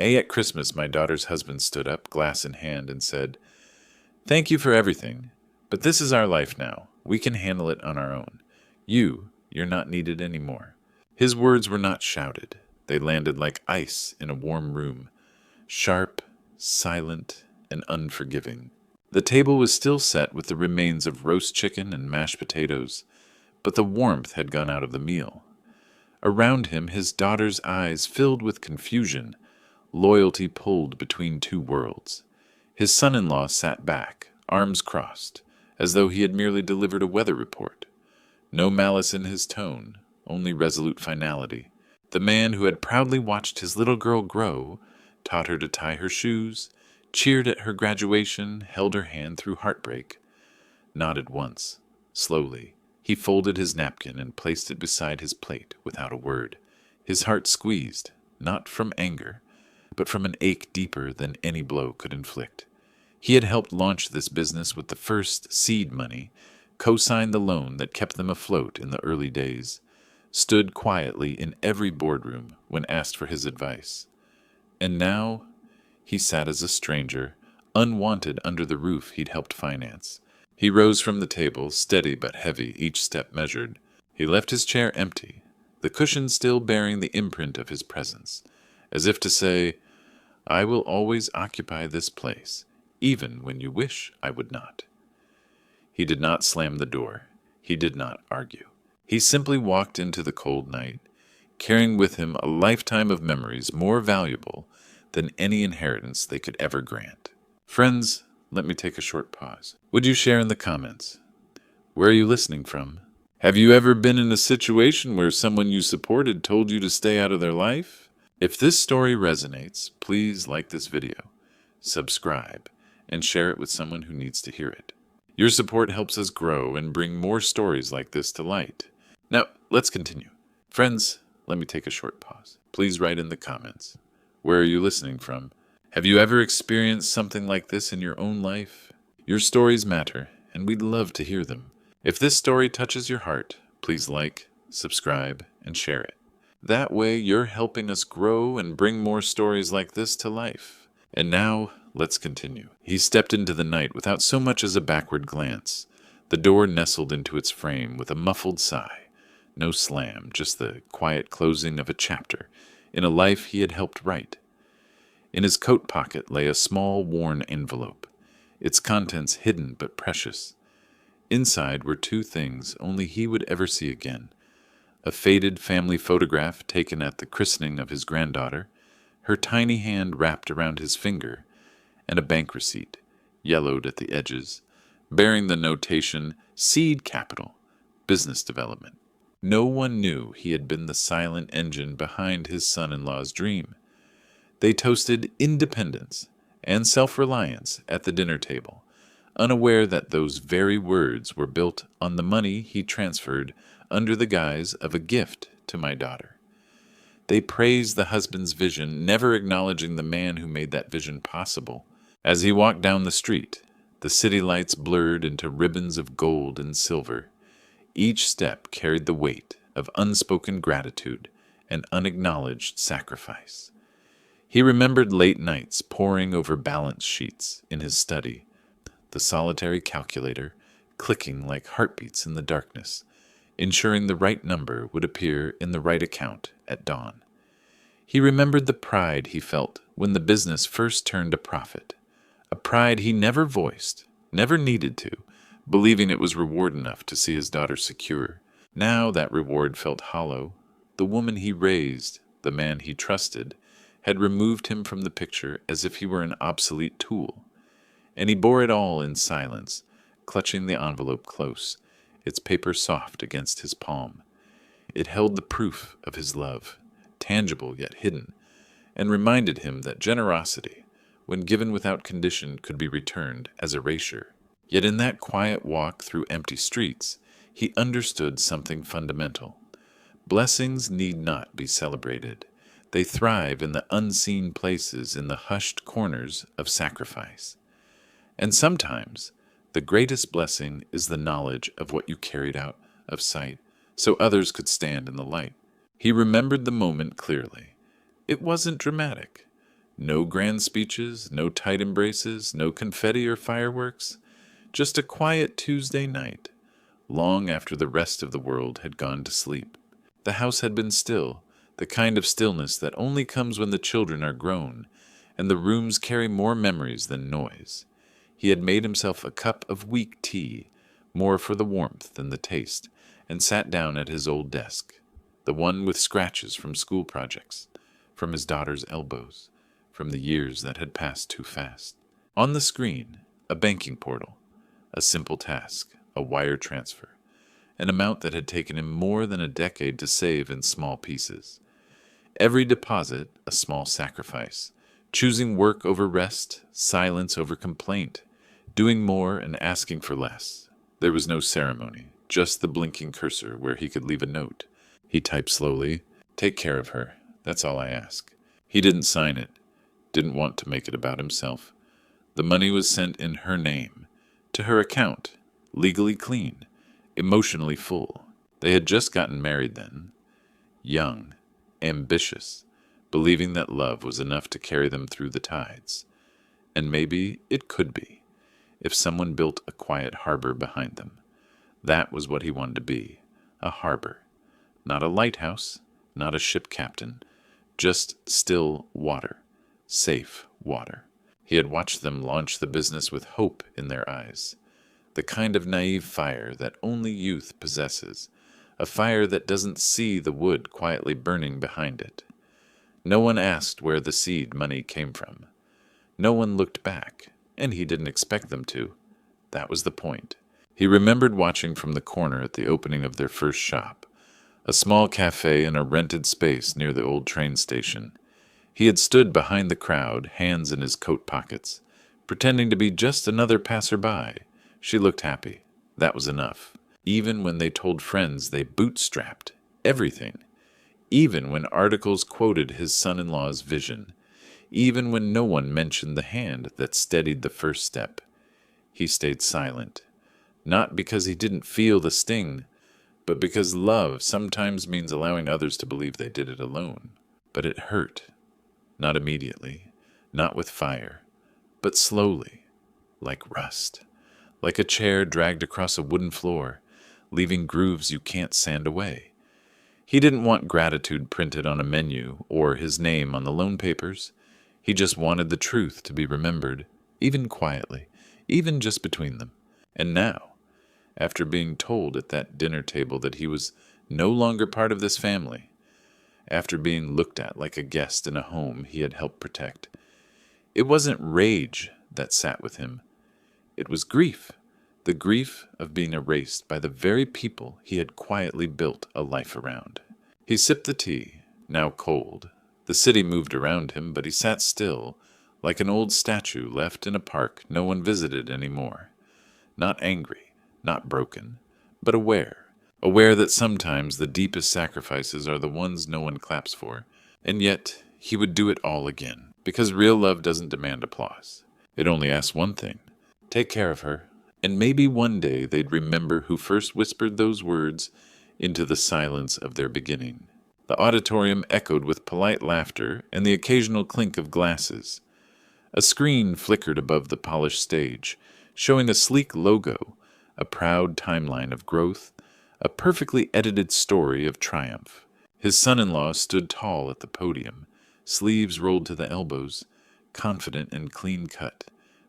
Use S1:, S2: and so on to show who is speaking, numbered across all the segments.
S1: day at Christmas, my daughter's husband stood up, glass in hand, and said, "Thank you for everything, but this is our life now. We can handle it on our own. You're not needed anymore." His words were not shouted. They landed like ice in a warm room, sharp, silent, and unforgiving. The table was still set with the remains of roast chicken and mashed potatoes, but the warmth had gone out of the meal. Around him, his daughter's eyes filled with confusion, loyalty pulled between two worlds. His son-in-law sat back, arms crossed, as though he had merely delivered a weather report. No malice in his tone, only resolute finality. The man who had proudly watched his little girl grow, taught her to tie her shoes, cheered at her graduation, held her hand through heartbreak, nodded once, slowly. He folded his napkin and placed it beside his plate without a word. His heart squeezed, not from anger, but from an ache deeper than any blow could inflict. He had helped launch this business with the first seed money, co-signed the loan that kept them afloat in the early days, stood quietly in every boardroom when asked for his advice. And now he sat as a stranger, unwanted under the roof he'd helped finance. He rose from the table, steady but heavy, each step measured. He left his chair empty, the cushion still bearing the imprint of his presence, as if to say, "I will always occupy this place, even when you wish I would not." He did not slam the door. He did not argue. He simply walked into the cold night, carrying with him a lifetime of memories more valuable than any inheritance they could ever grant. Friends, let me take a short pause. Would you share in the comments? Where are you listening from? Have you ever been in a situation where someone you supported told you to stay out of their life? If this story resonates, please like this video, subscribe, and share it with someone who needs to hear it. Your support helps us grow and bring more stories like this to light. Now, let's continue. Friends, let me take a short pause. Please write in the comments. Where are you listening from? Have you ever experienced something like this in your own life? Your stories matter, and we'd love to hear them. If this story touches your heart, please like, subscribe, and share it. That way, you're helping us grow and bring more stories like this to life. And now, let's continue. He stepped into the night without so much as a backward glance. The door nestled into its frame with a muffled sigh. No slam, just the quiet closing of a chapter in a life he had helped write. In his coat pocket lay a small, worn envelope, its contents hidden but precious. Inside were two things only he would ever see again: a faded family photograph taken at the christening of his granddaughter, her tiny hand wrapped around his finger, and a bank receipt, yellowed at the edges, bearing the notation Seed Capital, Business Development. No one knew he had been the silent engine behind his son-in-law's dream. They toasted independence and self-reliance at the dinner table, unaware that those very words were built on the money he transferred under the guise of a gift to my daughter. They praised the husband's vision, never acknowledging the man who made that vision possible. As he walked down the street, the city lights blurred into ribbons of gold and silver. Each step carried the weight of unspoken gratitude and unacknowledged sacrifice. He remembered late nights poring over balance sheets in his study, the solitary calculator clicking like heartbeats in the darkness, ensuring the right number would appear in the right account at dawn. He remembered the pride he felt when the business first turned a profit, a pride he never voiced, never needed to, believing it was reward enough to see his daughter secure. Now that reward felt hollow. The woman he raised, the man he trusted, had removed him from the picture as if he were an obsolete tool. And he bore it all in silence, clutching the envelope close, its paper soft against his palm. It held the proof of his love, tangible yet hidden, and reminded him that generosity, when given without condition, could be returned as erasure. Yet in that quiet walk through empty streets, he understood something fundamental. Blessings need not be celebrated. They thrive in the unseen places, in the hushed corners of sacrifice. And sometimes, the greatest blessing is the knowledge of what you carried out of sight, so others could stand in the light. He remembered the moment clearly. It wasn't dramatic. No grand speeches, no tight embraces, no confetti or fireworks. Just a quiet Tuesday night, long after the rest of the world had gone to sleep. The house had been still, the kind of stillness that only comes when the children are grown, and the rooms carry more memories than noise. He had made himself a cup of weak tea, more for the warmth than the taste, and sat down at his old desk, the one with scratches from school projects, from his daughter's elbows, from the years that had passed too fast. On the screen, a banking portal, a simple task, a wire transfer, an amount that had taken him more than a decade to save in small pieces. Every deposit, a small sacrifice, choosing work over rest, silence over complaint, doing more and asking for less. There was no ceremony, just the blinking cursor where he could leave a note. He typed slowly, "Take care of her, that's all I ask." He didn't sign it, didn't want to make it about himself. The money was sent in her name, to her account, legally clean, emotionally full. They had just gotten married then, young, ambitious, believing that love was enough to carry them through the tides. And maybe it could be, if someone built a quiet harbor behind them. That was what he wanted to be, a harbor. Not a lighthouse, not a ship captain, just still water, safe water. He had watched them launch the business with hope in their eyes, the kind of naive fire that only youth possesses, a fire that doesn't see the wood quietly burning behind it. No one asked where the seed money came from. No one looked back, and he didn't expect them to. That was the point. He remembered watching from the corner at the opening of their first shop, a small cafe in a rented space near the old train station. He had stood behind the crowd, hands in his coat pockets, pretending to be just another passerby. She looked happy. That was enough. Even when they told friends they bootstrapped everything. Even when articles quoted his son-in-law's vision. Even when no one mentioned the hand that steadied the first step. He stayed silent. Not because he didn't feel the sting, but because love sometimes means allowing others to believe they did it alone. But it hurt. Not immediately, not with fire, but slowly, like rust, like a chair dragged across a wooden floor, leaving grooves you can't sand away. He didn't want gratitude printed on a menu or his name on the loan papers. He just wanted the truth to be remembered, even quietly, even just between them. And now, after being told at that dinner table that he was no longer part of this family, after being looked at like a guest in a home he had helped protect, it wasn't rage that sat with him. It was grief, the grief of being erased by the very people he had quietly built a life around. He sipped the tea, now cold. The city moved around him, but he sat still, like an old statue left in a park no one visited anymore. Not angry, not broken, but aware that sometimes the deepest sacrifices are the ones no one claps for, and yet he would do it all again, because real love doesn't demand applause. It only asks one thing: take care of her, and maybe one day they'd remember who first whispered those words into the silence of their beginning. The auditorium echoed with polite laughter and the occasional clink of glasses. A screen flickered above the polished stage, showing a sleek logo, a proud timeline of growth, a perfectly edited story of triumph. His son-in-law stood tall at the podium, sleeves rolled to the elbows, confident and clean-cut,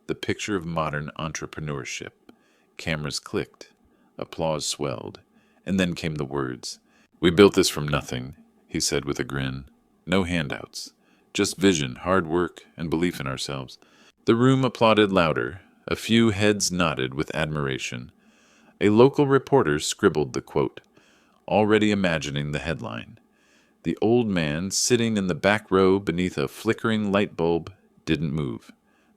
S1: the picture of modern entrepreneurship. Cameras clicked, applause swelled, and then came the words. "We built this from nothing," he said with a grin. "No handouts, just vision, hard work, and belief in ourselves." The room applauded louder. A few heads nodded with admiration. A local reporter scribbled the quote, already imagining the headline. The old man, sitting in the back row beneath a flickering light bulb, didn't move.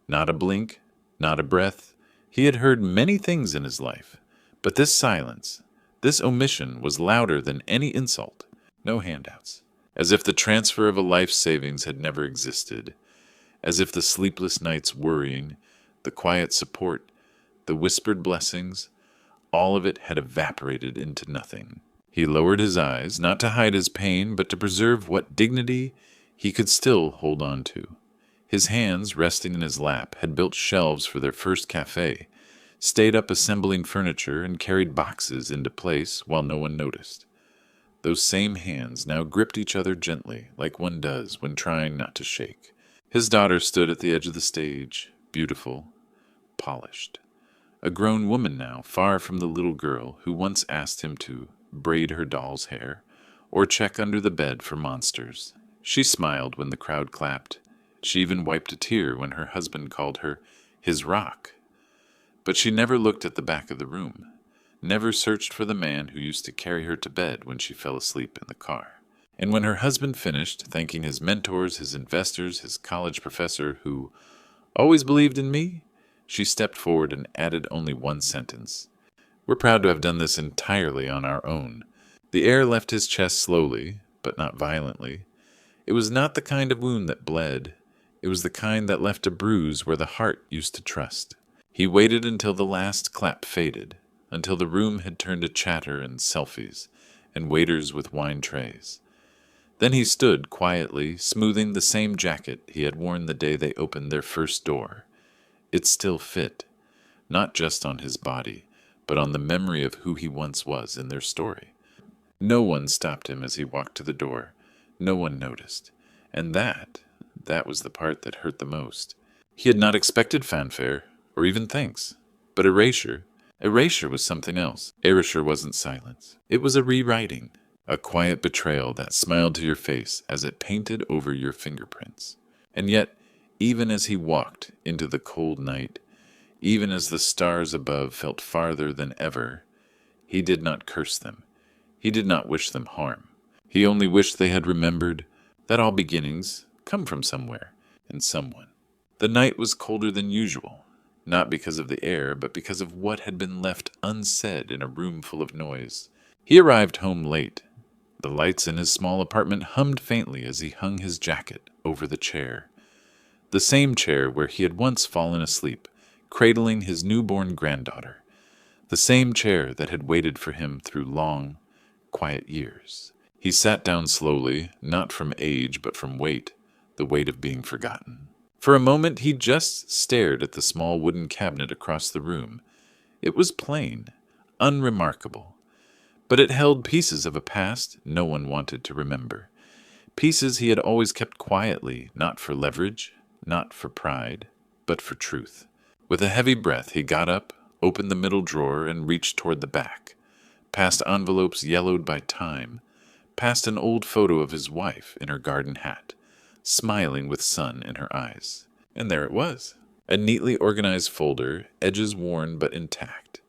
S1: Not a blink, not a breath. He had heard many things in his life, but this silence, this omission was louder than any insult. No handouts. As if the transfer of a life's savings had never existed. As if the sleepless nights worrying, the quiet support, the whispered blessings, all of it had evaporated into nothing. He lowered his eyes, not to hide his pain, but to preserve what dignity he could still hold on to. His hands, resting in his lap, had built shelves for their first cafe, stayed up assembling furniture, and carried boxes into place while no one noticed. Those same hands now gripped each other gently, like one does when trying not to shake. His daughter stood at the edge of the stage, beautiful, polished. A grown woman now, far from the little girl who once asked him to braid her doll's hair or check under the bed for monsters. She smiled when the crowd clapped. She even wiped a tear when her husband called her his rock. But she never looked at the back of the room, never searched for the man who used to carry her to bed when she fell asleep in the car. And when her husband finished, thanking his mentors, his investors, his college professor who always believed in me, she stepped forward and added only one sentence. We're proud to have done this entirely on our own. The air left his chest slowly, but not violently. It was not the kind of wound that bled. It was the kind that left a bruise where the heart used to trust. He waited until the last clap faded, until the room had turned to chatter and selfies, and waiters with wine trays. Then he stood quietly, smoothing the same jacket he had worn the day they opened their first door. It still fit, not just on his body, but on the memory of who he once was in their story. No one stopped him as he walked to the door. No one noticed. And that was the part that hurt the most. He had not expected fanfare, or even thanks. But erasure was something else. Erasure wasn't silence. It was a rewriting, a quiet betrayal that smiled to your face as it painted over your fingerprints. And yet, even as he walked into the cold night, even as the stars above felt farther than ever, he did not curse them. He did not wish them harm. He only wished they had remembered that all beginnings come from somewhere and someone. The night was colder than usual, not because of the air, but because of what had been left unsaid in a room full of noise. He arrived home late. The lights in his small apartment hummed faintly as he hung his jacket over the chair. The same chair where he had once fallen asleep, cradling his newborn granddaughter. The same chair that had waited for him through long, quiet years. He sat down slowly, not from age but from weight, the weight of being forgotten. For a moment he just stared at the small wooden cabinet across the room. It was plain, unremarkable, but it held pieces of a past no one wanted to remember. Pieces he had always kept quietly, not for leverage, not for pride, but for truth. With a heavy breath he got up, opened the middle drawer, and reached toward the back, past envelopes yellowed by time, past an old photo of his wife in her garden hat, smiling with sun in her eyes. And there it was, a neatly organized folder, edges worn but intact.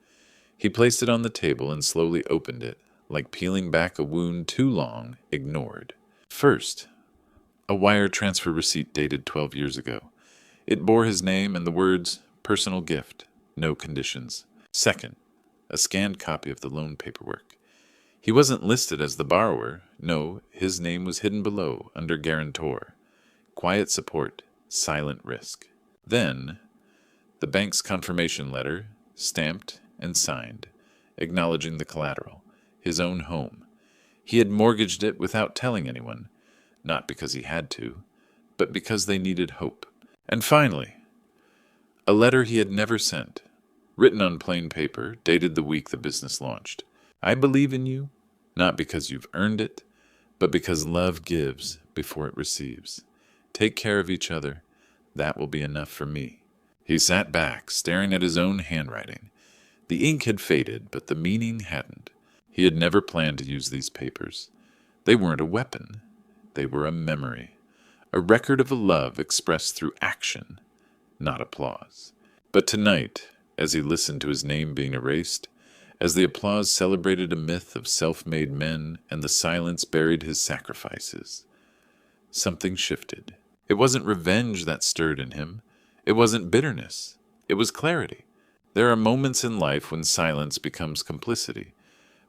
S1: He placed it on the table and slowly opened it, like peeling back a wound too long ignored. First, a wire transfer receipt dated 12 years ago. It bore his name and the words, "Personal gift, no conditions." Second, a scanned copy of the loan paperwork. He wasn't listed as the borrower. No, his name was hidden below, under guarantor. Quiet support, silent risk. Then, the bank's confirmation letter, stamped and signed, acknowledging the collateral, his own home. He had mortgaged it without telling anyone, not because he had to, but because they needed hope. And finally, a letter he had never sent, written on plain paper, dated the week the business launched. I believe in you, not because you've earned it, but because love gives before it receives. Take care of each other. That will be enough for me. He sat back, staring at his own handwriting. The ink had faded, but the meaning hadn't. He had never planned to use these papers. They weren't a weapon. They were a memory, a record of a love expressed through action, not applause. But tonight, as he listened to his name being erased, as the applause celebrated a myth of self-made men and the silence buried his sacrifices, something shifted. It wasn't revenge that stirred in him. It wasn't bitterness. It was clarity. There are moments in life when silence becomes complicity,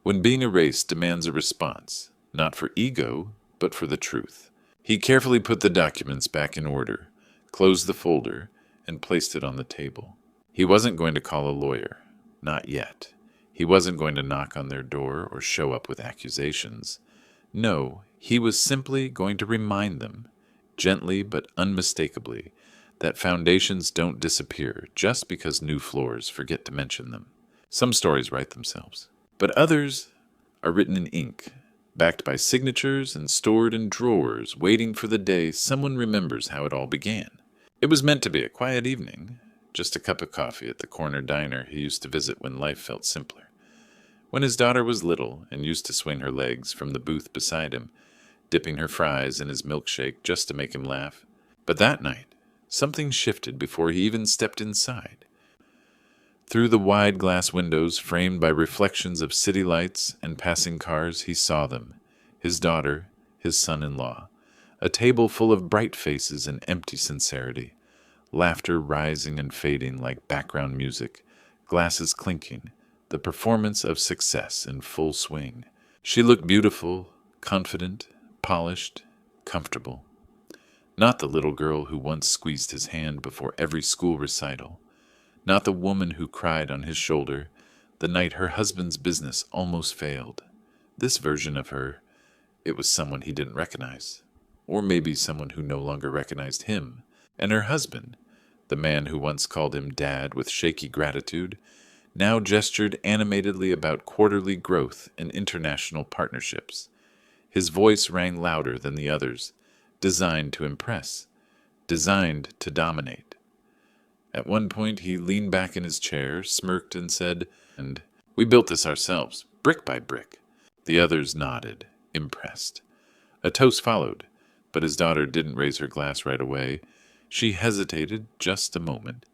S1: when being erased demands a response, not for ego, but for the truth. He carefully put the documents back in order, closed the folder, and placed it on the table. He wasn't going to call a lawyer. Not yet. He wasn't going to knock on their door or show up with accusations. No, he was simply going to remind them, gently but unmistakably, that foundations don't disappear just because new floors forget to mention them. Some stories write themselves, but others are written in ink, backed by signatures and stored in drawers, waiting for the day someone remembers how it all began. It was meant to be a quiet evening, just a cup of coffee at the corner diner he used to visit when life felt simpler. When his daughter was little and used to swing her legs from the booth beside him, dipping her fries in his milkshake just to make him laugh. But that night, something shifted before he even stepped inside. Through the wide glass windows framed by reflections of city lights and passing cars, he saw them, his daughter, his son-in-law, a table full of bright faces and empty sincerity, laughter rising and fading like background music, glasses clinking, the performance of success in full swing. She looked beautiful, confident, polished, comfortable. Not the little girl who once squeezed his hand before every school recital. Not the woman who cried on his shoulder the night her husband's business almost failed. This version of her, it was someone he didn't recognize. Or maybe someone who no longer recognized him. And her husband, the man who once called him Dad with shaky gratitude, now gestured animatedly about quarterly growth and international partnerships. His voice rang louder than the others, designed to impress, designed to dominate. At one point he leaned back in his chair, smirked, and said, "And we built this ourselves, brick by brick." The others nodded, impressed. A toast followed, but his daughter didn't raise her glass right away. She hesitated just a moment,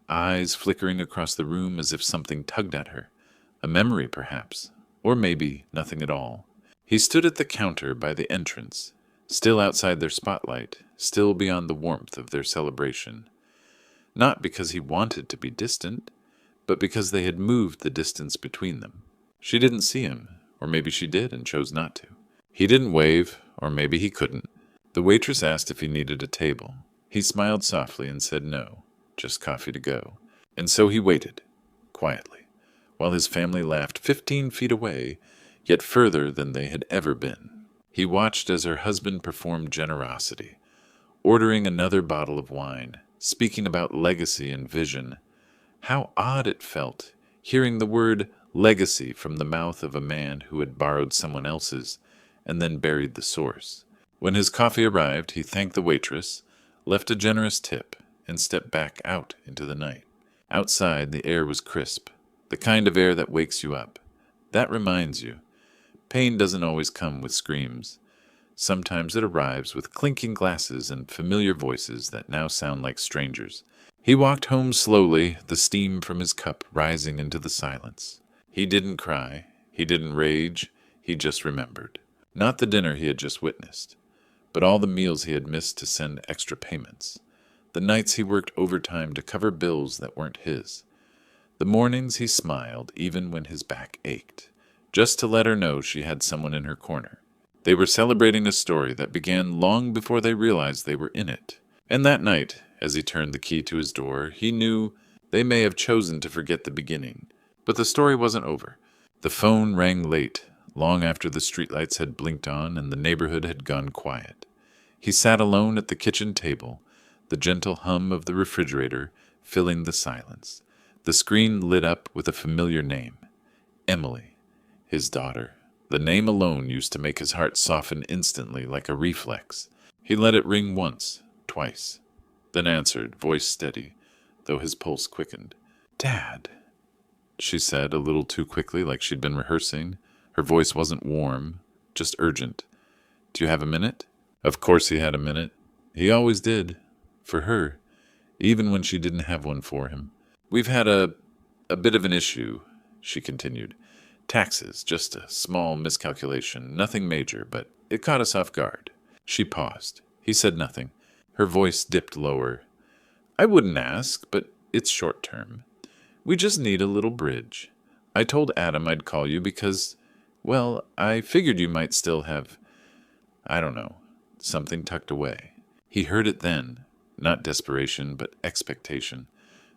S1: eyes flickering across the room as if something tugged at her. A memory, perhaps, or maybe nothing at all. He stood at the counter by the entrance, still outside their spotlight, still beyond the warmth of their celebration. Not because he wanted to be distant, but because they had moved the distance between them. She didn't see him, or maybe she did and chose not to. He didn't wave, or maybe he couldn't. The waitress asked if he needed a table. He smiled softly and said no, just coffee to go. And so he waited, quietly, while his family laughed 15 feet away, yet further than they had ever been. He watched as her husband performed generosity, ordering another bottle of wine, speaking about legacy and vision. How odd it felt, hearing the word legacy from the mouth of a man who had borrowed someone else's and then buried the source. When his coffee arrived, he thanked the waitress, left a generous tip, and stepped back out into the night. Outside, the air was crisp, the kind of air that wakes you up. That reminds you, pain doesn't always come with screams. Sometimes it arrives with clinking glasses and familiar voices that now sound like strangers. He walked home slowly, the steam from his cup rising into the silence. He didn't cry. He didn't rage. He just remembered. Not the dinner he had just witnessed, but all the meals he had missed to send extra payments. The nights he worked overtime to cover bills that weren't his. The mornings he smiled even when his back ached, just to let her know she had someone in her corner. They were celebrating a story that began long before they realized they were in it. And that night, as he turned the key to his door, he knew they may have chosen to forget the beginning. But the story wasn't over. The phone rang late, long after the streetlights had blinked on and the neighborhood had gone quiet. He sat alone at the kitchen table, the gentle hum of the refrigerator filling the silence. The screen lit up with a familiar name. Emily, his daughter. The name alone used to make his heart soften instantly like a reflex. He let it ring once, twice, then answered, voice steady, though his pulse quickened. "Dad," she said, a little too quickly, like she'd been rehearsing. Her voice wasn't warm, just urgent. "Do you have a minute?" Of course he had a minute. He always did. For her, even when she didn't have one for him. "We've had a bit of an issue," she continued. "Taxes, just a small miscalculation, nothing major, but it caught us off guard." She paused. He said nothing. Her voice dipped lower. "I wouldn't ask, but it's short term. We just need a little bridge. I told Adam I'd call you because, well, I figured you might still have, I don't know, something tucked away." He heard it then, not desperation, but expectation.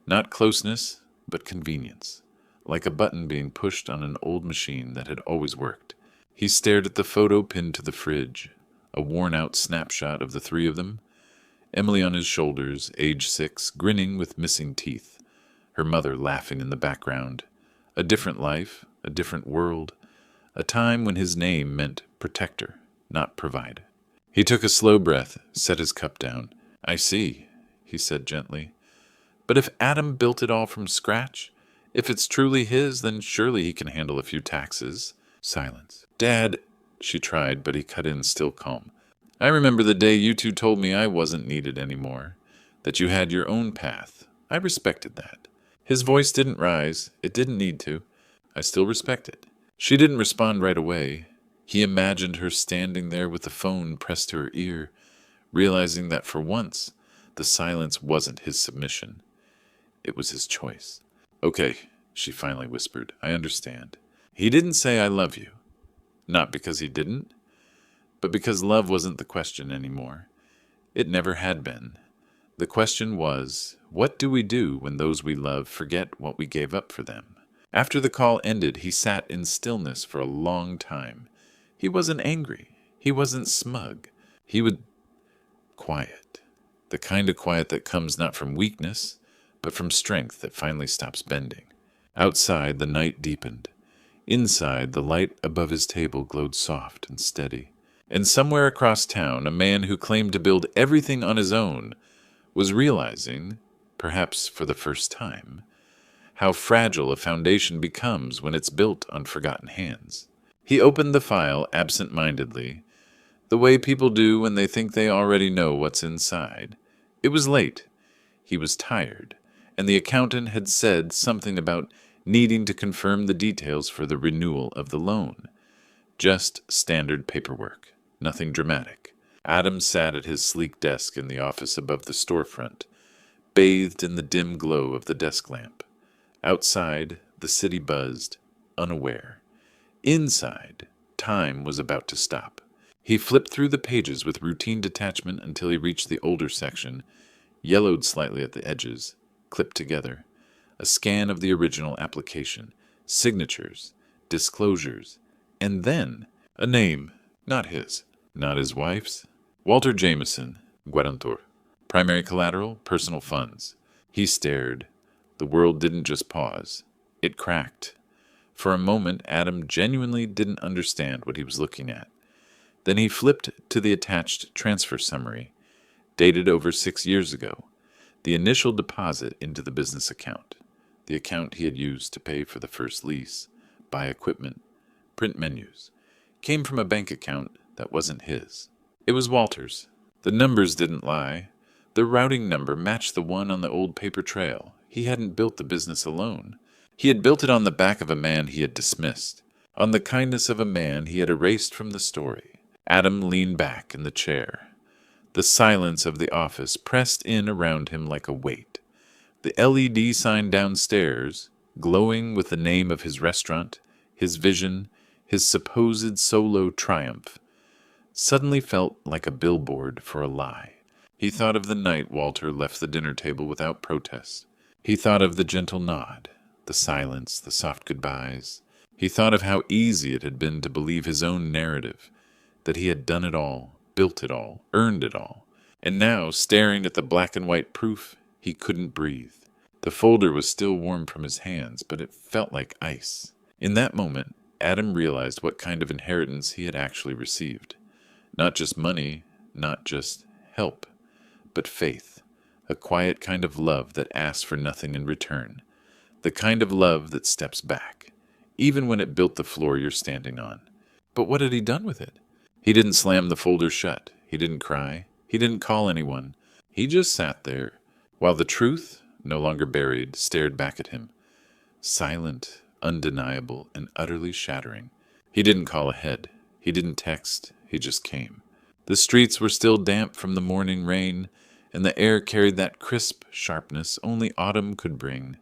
S1: Not closeness, but convenience. Like a button being pushed on an old machine that had always worked. He stared at the photo pinned to the fridge, a worn-out snapshot of the three of them. Emily on his shoulders, age 6, grinning with missing teeth. Her mother laughing in the background. A different life, a different world. A time when his name meant protector, not provide. He took a slow breath, set his cup down. I see, he said gently. But if Adam built it all from scratch, if it's truly his, then surely he can handle a few taxes. Silence. Dad, she tried, but he cut in, still calm. I remember the day you two told me I wasn't needed anymore, that you had your own path. I respected that. His voice didn't rise. It didn't need to. I still respect it. She didn't respond right away. He imagined her standing there with the phone pressed to her ear, realizing that for once, the silence wasn't his submission. It was his choice. Okay, she finally whispered. I understand. He didn't say I love you. Not because he didn't, but because love wasn't the question anymore. It never had been. The question was, what do we do when those we love forget what we gave up for them? After the call ended, he sat in stillness for a long time. He wasn't angry. He wasn't smug. He was quiet. The kind of quiet that comes not from weakness, but from strength that finally stops bending. Outside, the night deepened. Inside, the light above his table glowed soft and steady. And somewhere across town, a man who claimed to build everything on his own was realizing, perhaps for the first time, how fragile a foundation becomes when it's built on forgotten hands. He opened the file absent-mindedly, the way people do when they think they already know what's inside. It was late. He was tired, and the accountant had said something about needing to confirm the details for the renewal of the loan. Just standard paperwork, nothing dramatic. Adam sat at his sleek desk in the office above the storefront, bathed in the dim glow of the desk lamp. Outside, the city buzzed, unaware. Inside, time was about to stop. He flipped through the pages with routine detachment until he reached the older section, yellowed slightly at the edges, clipped together. A scan of the original application, signatures, disclosures, and then a name, not his, not his wife's. Walter Jameson, guarantor. Primary collateral, personal funds. He stared. The world didn't just pause. It cracked. For a moment, Adam genuinely didn't understand what he was looking at. Then he flipped to the attached transfer summary, dated over 6 years ago, the initial deposit into the business account, the account he had used to pay for the first lease, buy equipment, print menus, came from a bank account that wasn't his. It was Walter's. The numbers didn't lie. The routing number matched the one on the old paper trail. He hadn't built the business alone. He had built it on the back of a man he had dismissed, on the kindness of a man he had erased from the story. Adam leaned back in the chair. The silence of the office pressed in around him like a weight. The LED sign downstairs, glowing with the name of his restaurant, his vision, his supposed solo triumph, suddenly felt like a billboard for a lie. He thought of the night Walter left the dinner table without protest. He thought of the gentle nod, the silence, the soft goodbyes. He thought of how easy it had been to believe his own narrative, that he had done it all, built it all, earned it all. And now, staring at the black and white proof, he couldn't breathe. The folder was still warm from his hands, but it felt like ice. In that moment, Adam realized what kind of inheritance he had actually received. Not just money, not just help, but faith. A quiet kind of love that asks for nothing in return. The kind of love that steps back, even when it built the floor you're standing on. But what had he done with it? He didn't slam the folder shut. He didn't cry. He didn't call anyone. He just sat there, while the truth, no longer buried, stared back at him. Silent, undeniable, and utterly shattering. He didn't call ahead. He didn't text. He just came. The streets were still damp from the morning rain, and the air carried that crisp sharpness only autumn could bring.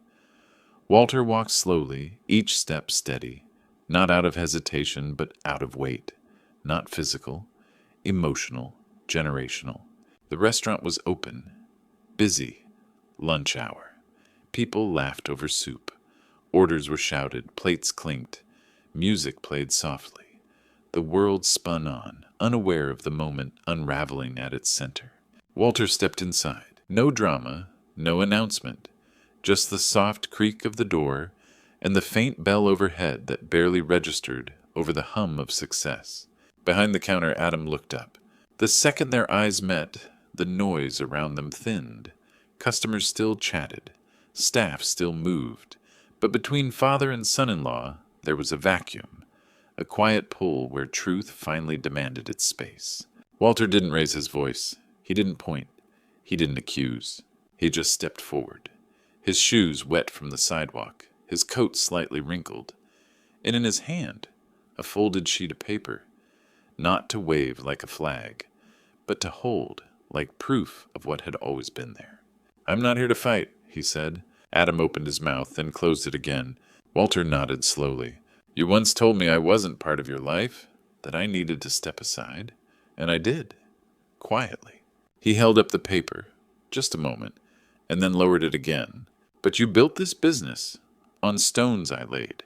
S1: Walter walked slowly, each step steady, not out of hesitation, but out of weight. Not physical, emotional, generational. The restaurant was open, busy, lunch hour. People laughed over soup. Orders were shouted, plates clinked. Music played softly. The world spun on, unaware of the moment unraveling at its center. Walter stepped inside. No drama, no announcement, just the soft creak of the door and the faint bell overhead that barely registered over the hum of success. Behind the counter, Adam looked up. The second their eyes met, the noise around them thinned. Customers still chatted. Staff still moved. But between father and son-in-law, there was a vacuum, a quiet pull where truth finally demanded its space. Walter didn't raise his voice. He didn't point. He didn't accuse. He just stepped forward, his shoes wet from the sidewalk, his coat slightly wrinkled, and in his hand, a folded sheet of paper, not to wave like a flag, but to hold like proof of what had always been there. "I'm not here to fight," he said. Adam opened his mouth, then closed it again. Walter nodded slowly. "You once told me I wasn't part of your life, that I needed to step aside, and I did, quietly." He held up the paper, just a moment, and then lowered it again. "But you built this business on stones I laid,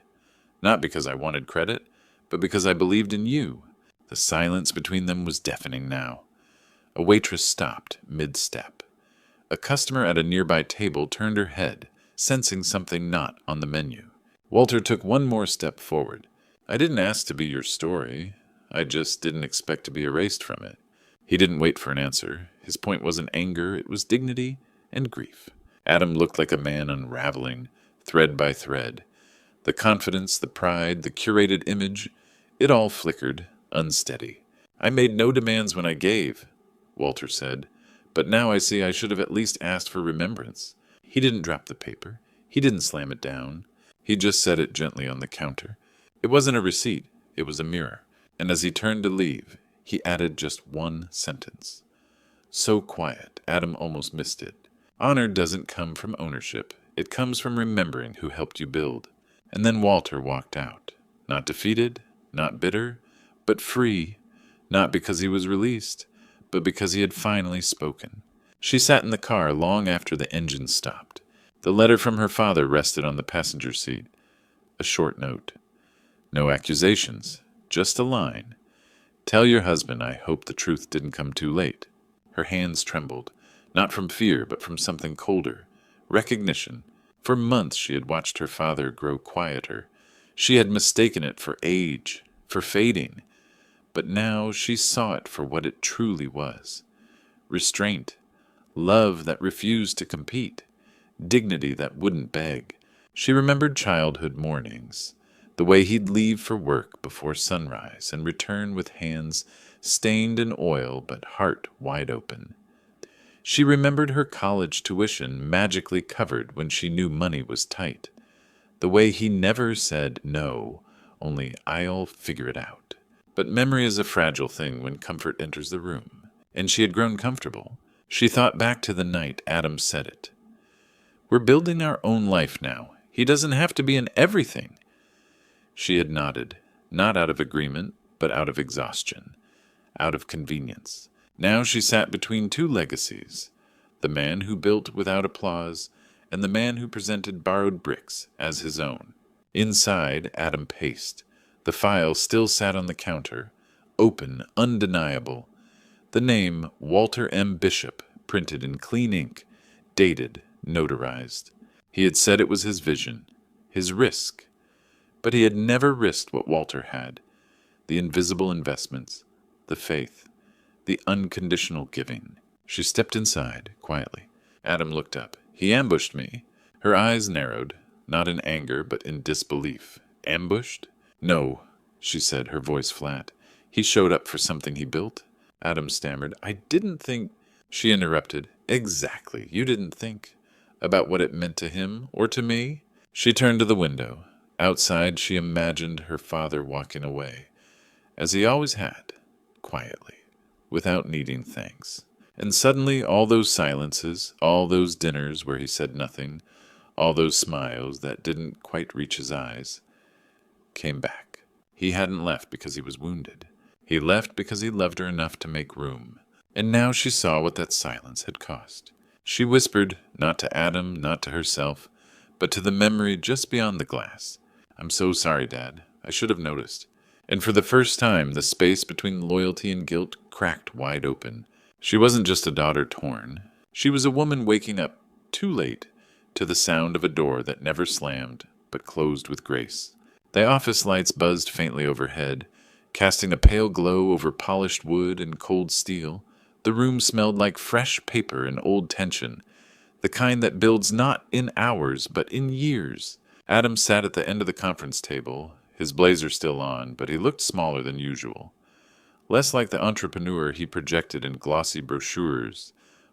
S1: not because I wanted credit, but because I believed in you." The silence between them was deafening now. A waitress stopped mid-step. A customer at a nearby table turned her head, sensing something not on the menu. Walter took one more step forward. "I didn't ask to be your story. I just didn't expect to be erased from it." He didn't wait for an answer. His point wasn't anger, it was dignity and grief. Adam looked like a man unraveling, thread by thread. The confidence, the pride, the curated image, it all flickered, unsteady. "I made no demands when I gave," Walter said, "but now I see I should have at least asked for remembrance." He didn't drop the paper. He didn't slam it down. He just set it gently on the counter. It wasn't a receipt, it was a mirror. And as he turned to leave, he added just one sentence. So quiet, Adam almost missed it. "Honor doesn't come from ownership. It comes from remembering who helped you build." And then Walter walked out. Not defeated, not bitter, but free. Not because he was released, but because he had finally spoken. She sat in the car long after the engine stopped. The letter from her father rested on the passenger seat. A short note. No accusations, just a line. "Tell your husband I hope the truth didn't come too late." Her hands trembled, not from fear, but from something colder. Recognition. For months she had watched her father grow quieter. She had mistaken it for age, for fading. But now she saw it for what it truly was. Restraint. Love that refused to compete. Dignity that wouldn't beg. She remembered childhood mornings. The way he'd leave for work before sunrise and return with hands stained in oil but heart wide open. She remembered her college tuition magically covered when she knew money was tight. The way he never said no, only "I'll figure it out." But memory is a fragile thing when comfort enters the room, and she had grown comfortable. She thought back to the night Adam said it. "We're building our own life now. He doesn't have to be in everything." She had nodded, not out of agreement, but out of exhaustion, out of convenience. Now she sat between two legacies, the man who built without applause and the man who presented borrowed bricks as his own. Inside, Adam paced. The file still sat on the counter, open, undeniable. The name Walter M. Bishop, printed in clean ink, dated, notarized. He had said it was his vision, his risk. But he had never risked what Walter had, the invisible investments, the faith, the unconditional giving. She stepped inside, quietly. Adam looked up. "He ambushed me." Her eyes narrowed, not in anger, but in disbelief. "Ambushed?" "No," she said, her voice flat. "He showed up for something he built." Adam stammered. "I didn't think—" She interrupted. "Exactly. You didn't think about what it meant to him or to me?" She turned to the window. Outside, she imagined her father walking away, as he always had, quietly, without needing thanks. And suddenly all those silences, all those dinners where he said nothing, all those smiles that didn't quite reach his eyes, came back. He hadn't left because he was wounded. He left because he loved her enough to make room. And now she saw what that silence had cost. She whispered, not to Adam, not to herself, but to the memory just beyond the glass. "I'm so sorry, Dad. I should have noticed. And for the first time, the space between loyalty and guilt cracked wide open. She wasn't just a daughter torn. She was a woman waking up, too late, to the sound of a door that never slammed, but closed with grace. The office lights buzzed faintly overhead, casting a pale glow over polished wood and cold steel. The room smelled like fresh paper and old tension, the kind that builds not in hours, but in years. Adam sat at the end of the conference table, his blazer still on, but he looked smaller than usual. Less like the entrepreneur he projected in glossy brochures,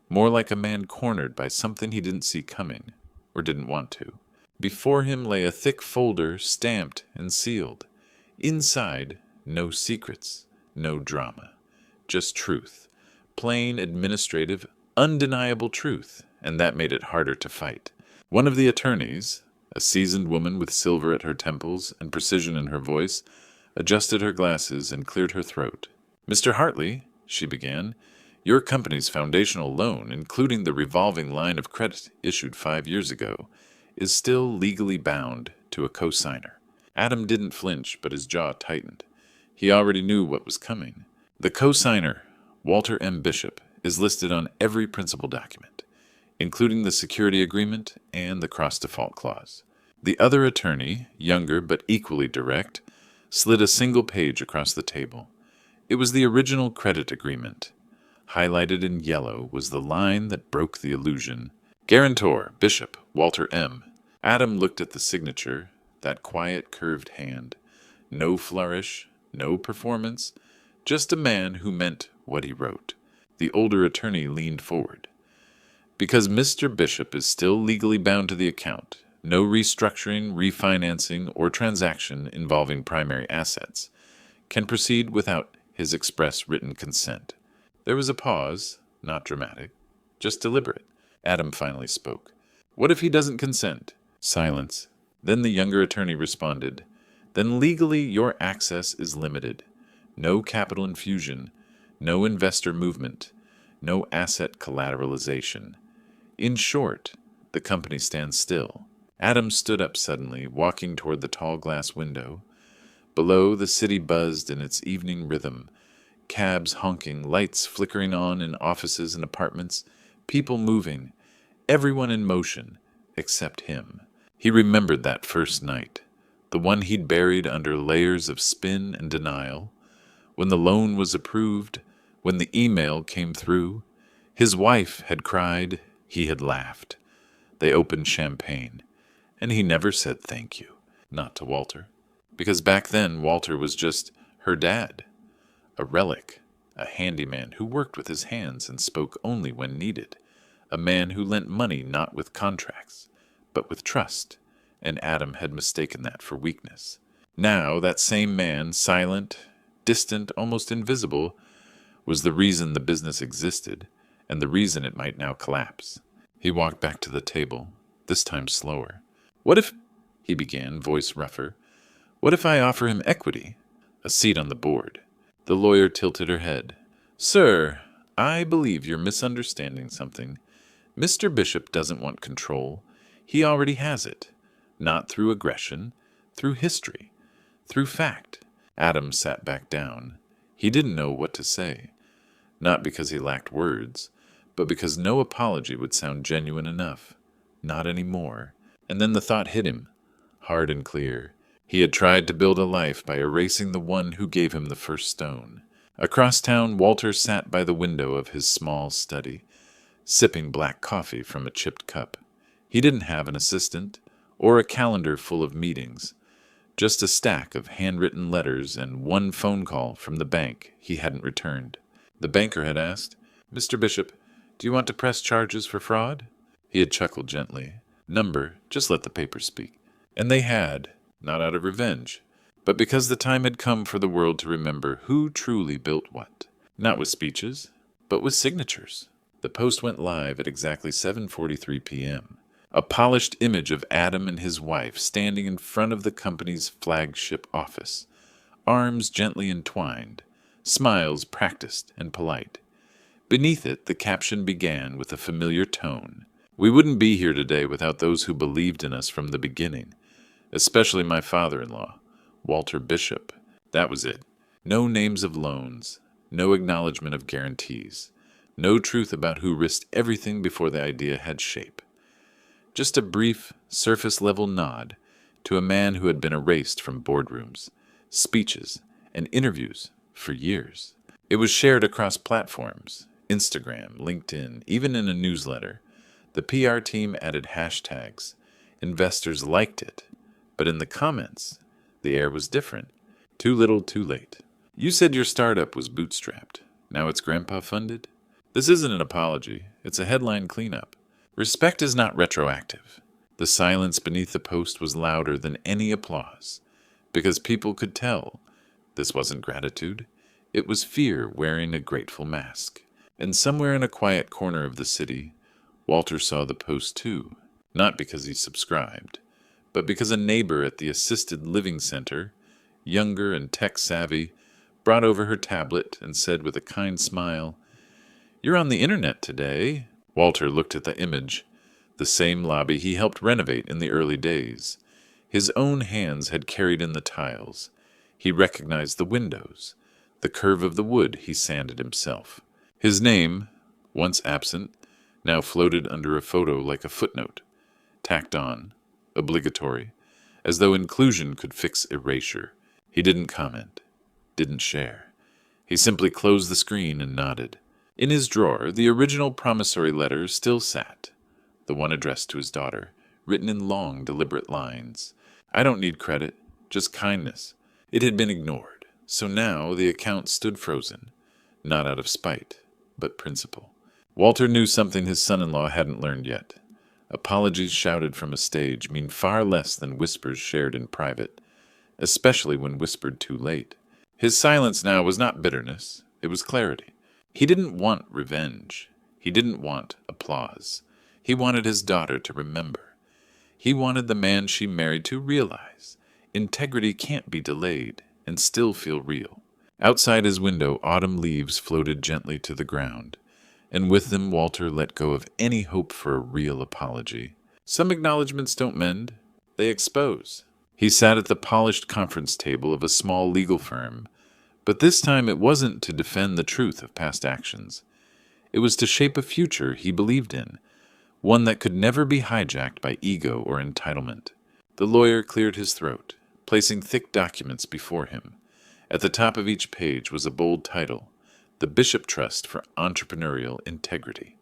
S1: more like a man cornered by something he didn't see coming, or didn't want to. Before him lay a thick folder stamped and sealed. Inside, no secrets, no drama, just truth. Plain, administrative, undeniable truth, and that made it harder to fight. One of the attorneys, a seasoned woman with silver at her temples and precision in her voice, adjusted her glasses and cleared her throat. "Mr. Hartley," she began, "your company's foundational loan, including the revolving line of credit issued 5 years ago, is still legally bound to a co-signer." Adam didn't flinch, but his jaw tightened. He already knew what was coming. The co-signer, Walter M. Bishop, is listed on every principal document, including the security agreement and the cross-default clause. The other attorney, younger but equally direct, slid a single page across the table. It was the original credit agreement. Highlighted in yellow was the line that broke the illusion. "Guarantor, Bishop, Walter M." Adam looked at the signature, that quiet curved hand. No flourish, no performance, just a man who meant what he wrote. The older attorney leaned forward. "Because Mr. Bishop is still legally bound to the account, no restructuring, refinancing, or transaction involving primary assets can proceed without his express written consent." There was a pause, not dramatic, just deliberate. Adam finally spoke. "What if he doesn't consent?" Silence. Then the younger attorney responded, "Then legally your access is limited. No capital infusion, no investor movement, no asset collateralization. In short, the company stands still." Adam stood up suddenly, walking toward the tall glass window. Below, the city buzzed in its evening rhythm, cabs honking, lights flickering on in offices and apartments, people moving, everyone in motion, except him. He remembered that first night, the one he'd buried under layers of spin and denial. When the loan was approved, when the email came through, his wife had cried, he had laughed. They opened champagne, and he never said thank you, not to Walter. Because back then, Walter was just her dad, a relic, a handyman who worked with his hands and spoke only when needed, a man who lent money not with contracts, but with trust, and Adam had mistaken that for weakness. Now, that same man, silent, distant, almost invisible, was the reason the business existed, and the reason it might now collapse. He walked back to the table, this time slower. "What if," he began, voice rougher, "what if I offer him equity? A seat on the board?" The lawyer tilted her head. "Sir, I believe you're misunderstanding something. Mr. Bishop doesn't want control. He already has it. Not through aggression, through history, through fact." Adam sat back down. He didn't know what to say. Not because he lacked words, but because no apology would sound genuine enough. Not anymore. And then the thought hit him, hard and clear. He had tried to build a life by erasing the one who gave him the first stone. Across town, Walter sat by the window of his small study, sipping black coffee from a chipped cup. He didn't have an assistant, or a calendar full of meetings, just a stack of handwritten letters and one phone call from the bank he hadn't returned. The banker had asked, "Mr. Bishop, do you want to press charges for fraud?" He had chuckled gently. "Number, just let the paper speak." And they had, not out of revenge, but because the time had come for the world to remember who truly built what. Not with speeches, but with signatures. The post went live at exactly 7:43 p.m. A polished image of Adam and his wife standing in front of the company's flagship office, arms gently entwined, smiles practiced and polite. Beneath it, the caption began with a familiar tone. "We wouldn't be here today without those who believed in us from the beginning, especially my father-in-law, Walter Bishop." That was it. No names of loans, no acknowledgement of guarantees, no truth about who risked everything before the idea had shape. Just a brief, surface-level nod to a man who had been erased from boardrooms, speeches, and interviews for years. It was shared across platforms, Instagram, LinkedIn, even in a newsletter. The PR team added hashtags. Investors liked it. But in the comments, the air was different. Too little, too late. You said your startup was bootstrapped. Now it's grandpa funded? This isn't an apology. It's a headline cleanup. Respect is not retroactive. The silence beneath the post was louder than any applause, because people could tell this wasn't gratitude. It was fear wearing a grateful mask. And somewhere in a quiet corner of the city, Walter saw the post too, not because he subscribed, but because a neighbor at the assisted living center, younger and tech-savvy, brought over her tablet and said with a kind smile, "You're on the internet today." Walter looked at the image, the same lobby he helped renovate in the early days. His own hands had carried in the tiles. He recognized the windows, the curve of the wood he sanded himself. His name, once absent, now floated under a photo like a footnote, tacked on, obligatory, as though inclusion could fix erasure. He didn't comment, didn't share. He simply closed the screen and nodded. In his drawer, the original promissory letter still sat, the one addressed to his daughter, written in long, deliberate lines. "I don't need credit, just kindness." It had been ignored, so now the account stood frozen, not out of spite, but principle. Walter knew something his son-in-law hadn't learned yet. Apologies shouted from a stage mean far less than whispers shared in private, especially when whispered too late. His silence now was not bitterness, it was clarity. He didn't want revenge. He didn't want applause. He wanted his daughter to remember. He wanted the man she married to realize integrity can't be delayed and still feel real. Outside his window, autumn leaves floated gently to the ground, and with them Walter let go of any hope for a real apology. Some acknowledgments don't mend, they expose. He sat at the polished conference table of a small legal firm, but this time it wasn't to defend the truth of past actions. It was to shape a future he believed in, one that could never be hijacked by ego or entitlement. The lawyer cleared his throat, placing thick documents before him. At the top of each page was a bold title, the Bishop Trust for Entrepreneurial Integrity.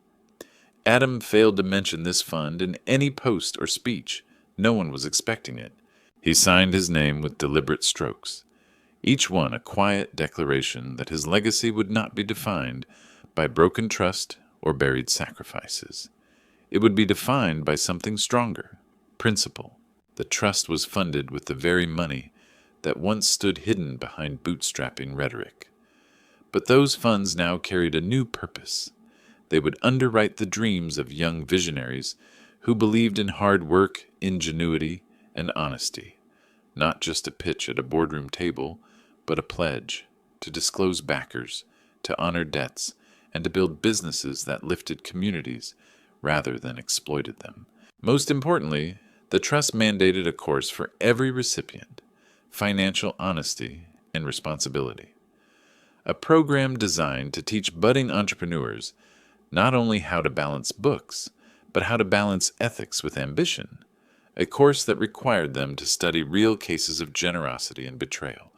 S1: Adam failed to mention this fund in any post or speech. No one was expecting it. He signed his name with deliberate strokes, each one a quiet declaration that his legacy would not be defined by broken trust or buried sacrifices. It would be defined by something stronger, principle. The trust was funded with the very money that once stood hidden behind bootstrapping rhetoric. But those funds now carried a new purpose. They would underwrite the dreams of young visionaries who believed in hard work, ingenuity, and honesty. Not just a pitch at a boardroom table, but a pledge to disclose backers, to honor debts, and to build businesses that lifted communities rather than exploited them. Most importantly, the trust mandated a course for every recipient, financial honesty and responsibility. A program designed to teach budding entrepreneurs not only how to balance books, but how to balance ethics with ambition. A course that required them to study real cases of generosity and betrayal,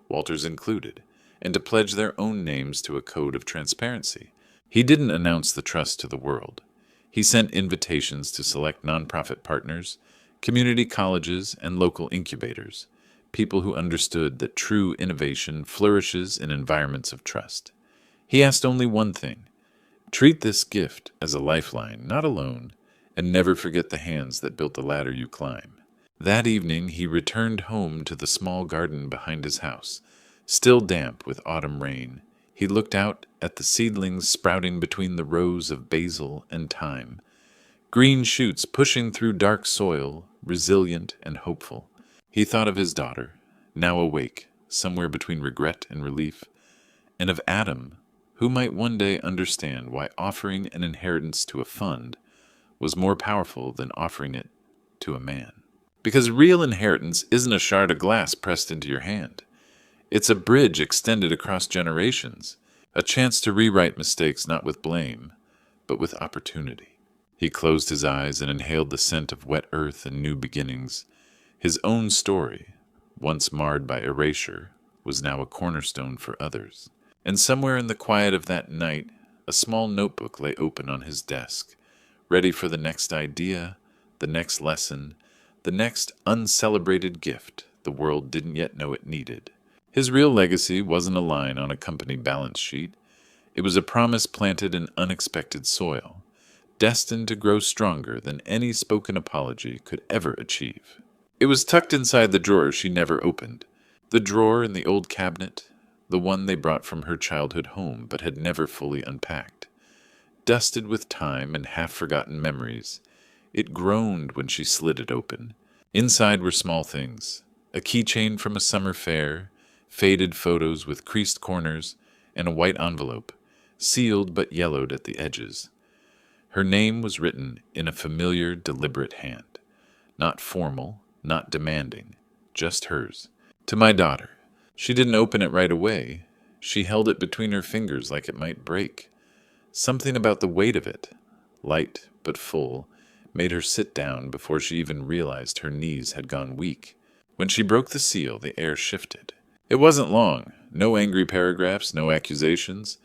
S1: Walter's included, and to pledge their own names to a code of transparency. He didn't announce the trust to the world. He sent invitations to select nonprofit partners, community colleges, and local incubators, people who understood that true innovation flourishes in environments of trust. He asked only one thing: treat this gift as a lifeline, not a loan, and never forget the hands that built the ladder you climb. That evening he returned home to the small garden behind his house, still damp with autumn rain. He looked out at the seedlings sprouting between the rows of basil and thyme, green shoots pushing through dark soil, resilient and hopeful. He thought of his daughter, now awake, somewhere between regret and relief, and of Adam, who might one day understand why offering an inheritance to a fund was more powerful than offering it to a man. Because real inheritance isn't a shard of glass pressed into your hand. It's a bridge extended across generations, a chance to rewrite mistakes not with blame, but with opportunity. He closed his eyes and inhaled the scent of wet earth and new beginnings. His own story, once marred by erasure, was now a cornerstone for others. And somewhere in the quiet of that night, a small notebook lay open on his desk, ready for the next idea, the next lesson, the next uncelebrated gift the world didn't yet know it needed. His real legacy wasn't a line on a company balance sheet. It was a promise planted in unexpected soil, destined to grow stronger than any spoken apology could ever achieve. It was tucked inside the drawer she never opened, the drawer in the old cabinet, the one they brought from her childhood home but had never fully unpacked. Dusted with time and half-forgotten memories, it groaned when she slid it open. Inside were small things, a keychain from a summer fair, faded photos with creased corners, and a white envelope, sealed but yellowed at the edges. Her name was written in a familiar, deliberate hand. Not formal, not demanding, just hers. To my daughter. She didn't open it right away. She held it between her fingers like it might break. Something about the weight of it, light but full, made her sit down before she even realized her knees had gone weak. When she broke the seal, the air shifted. It wasn't long. No angry paragraphs, no accusations.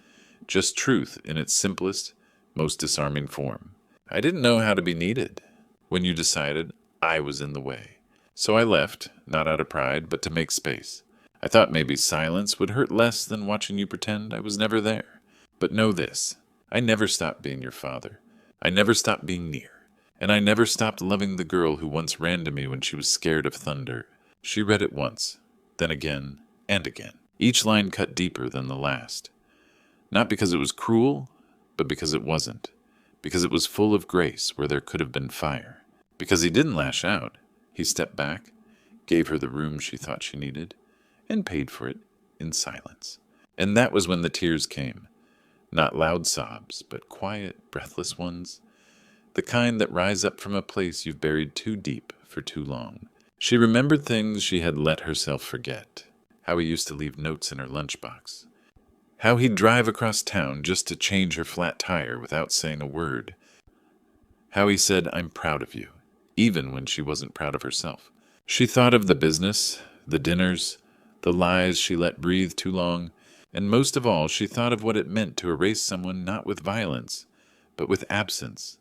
S1: Just truth in its simplest, most disarming form. I didn't know how to be needed when you decided I was in the way. So I left, not out of pride, but to make space. I thought maybe silence would hurt less than watching you pretend I was never there. But know this, I never stopped being your father. I never stopped being near. And I never stopped loving the girl who once ran to me when she was scared of thunder. She read it once, then again, and again. Each line cut deeper than the last. Not because it was cruel, but because it wasn't. Because it was full of grace where there could have been fire. Because he didn't lash out. He stepped back, gave her the room she thought she needed, and paid for it in silence. And that was when the tears came. Not loud sobs, but quiet, breathless ones. The kind that rise up from a place you've buried too deep for too long. She remembered things she had let herself forget. How he used to leave notes in her lunchbox. How he'd drive across town just to change her flat tire without saying a word. How he said, "I'm proud of you," even when she wasn't proud of herself. She thought of the business, the dinners, the lies she let breathe too long, and most of all, she thought of what it meant to erase someone not with violence, but with absence,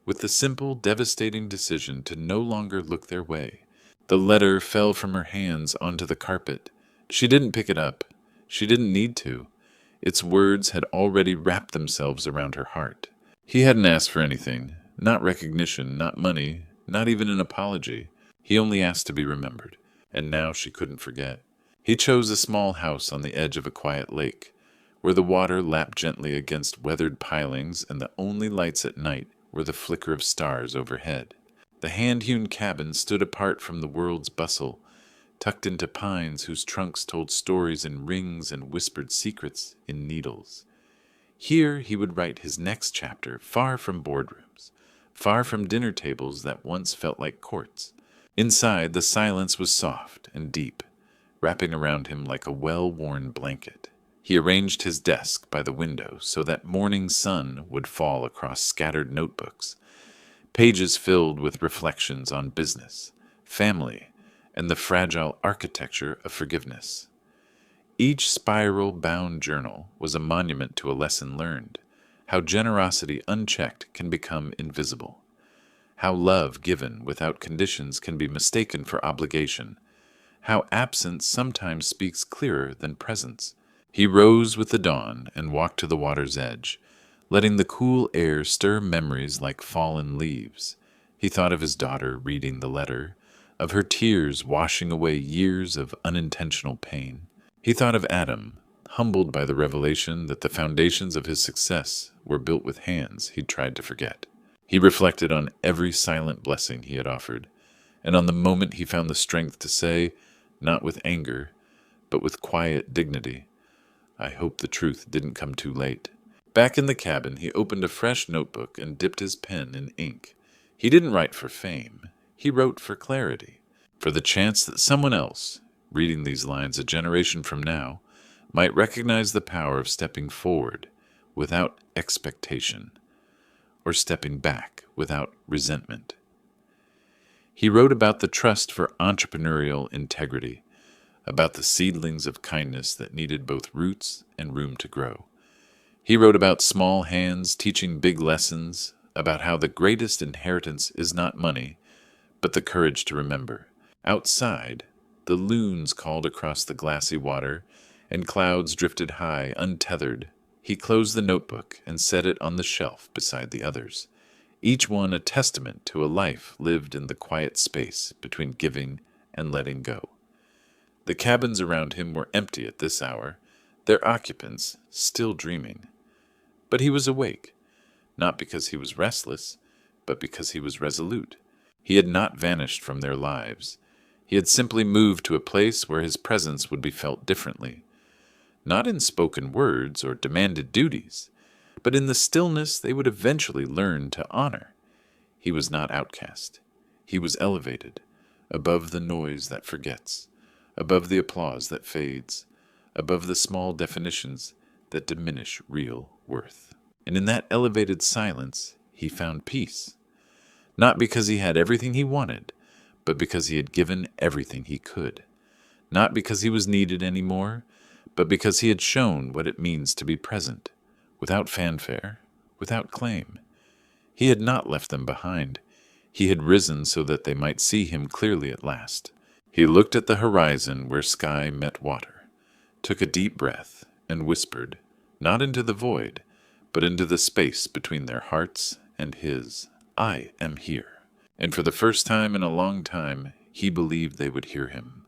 S1: with the simple, devastating decision to no longer look their way. The letter fell from her hands onto the carpet. She didn't pick it up. She didn't need to. Its words had already wrapped themselves around her heart. He hadn't asked for anything, not recognition, not money, not even an apology. He only asked to be remembered, and now she couldn't forget. He chose a small house on the edge of a quiet lake, where the water lapped gently against weathered pilings and the only lights at night were the flicker of stars overhead. The hand-hewn cabin stood apart from the world's bustle, tucked into pines whose trunks told stories in rings and whispered secrets in needles. Here he would write his next chapter, far from boardrooms, far from dinner tables that once felt like courts. Inside, the silence was soft and deep, wrapping around him like a well-worn blanket. He arranged his desk by the window so that morning sun would fall across scattered notebooks, pages filled with reflections on business, family, and the fragile architecture of forgiveness. Each spiral-bound journal was a monument to a lesson learned, how generosity unchecked can become invisible, how love given without conditions can be mistaken for obligation, how absence sometimes speaks clearer than presence. He rose with the dawn and walked to the water's edge, letting the cool air stir memories like fallen leaves. He thought of his daughter reading the letter, of her tears washing away years of unintentional pain. He thought of Adam, humbled by the revelation that the foundations of his success were built with hands he'd tried to forget. He reflected on every silent blessing he had offered, and on the moment he found the strength to say, not with anger, but with quiet dignity, "I hope the truth didn't come too late." Back in the cabin, he opened a fresh notebook and dipped his pen in ink. He didn't write for fame. He wrote for clarity, for the chance that someone else, Reading these lines a generation from now might recognize the power of stepping forward without expectation, or stepping back without resentment. He wrote about the trust for entrepreneurial integrity, about the seedlings of kindness that needed both roots and room to grow. He wrote about small hands teaching big lessons, about how the greatest inheritance is not money, but the courage to remember. Outside, the loons called across the glassy water, and clouds drifted high, untethered. He closed the notebook and set it on the shelf beside the others, each one a testament to a life lived in the quiet space between giving and letting go. The cabins around him were empty at this hour, their occupants still dreaming. But he was awake, not because he was restless, but because he was resolute. He had not vanished from their lives. He had simply moved to a place where his presence would be felt differently, not in spoken words or demanded duties, but in the stillness they would eventually learn to honor. He was not outcast. He was elevated, above the noise that forgets, above the applause that fades, above the small definitions that diminish real worth. And in that elevated silence, he found peace, not because he had everything he wanted, but because he had given everything he could. Not because he was needed anymore, but because he had shown what it means to be present, without fanfare, without claim. He had not left them behind. He had risen so that they might see him clearly at last. He looked at the horizon where sky met water, took a deep breath, and whispered, not into the void, but into the space between their hearts and his, "I am here." And for the first time in a long time, he believed they would hear him.